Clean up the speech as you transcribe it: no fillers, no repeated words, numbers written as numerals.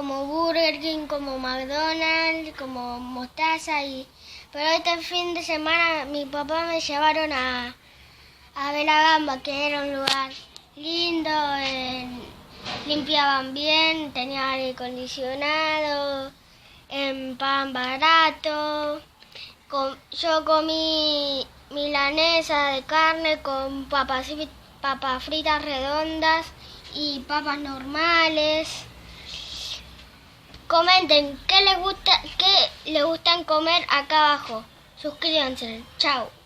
como Burger King, como McDonald's, como Mostaza. Pero este fin de semana mi papá me llevaron a ver la Gamba, que era un lugar lindo, limpiaban bien, tenía aire acondicionado, pan barato. Yo comí milanesa de carne con papas fritas redondas y papas normales. Comenten qué les gustan comer acá abajo. Suscríbanse. Chao.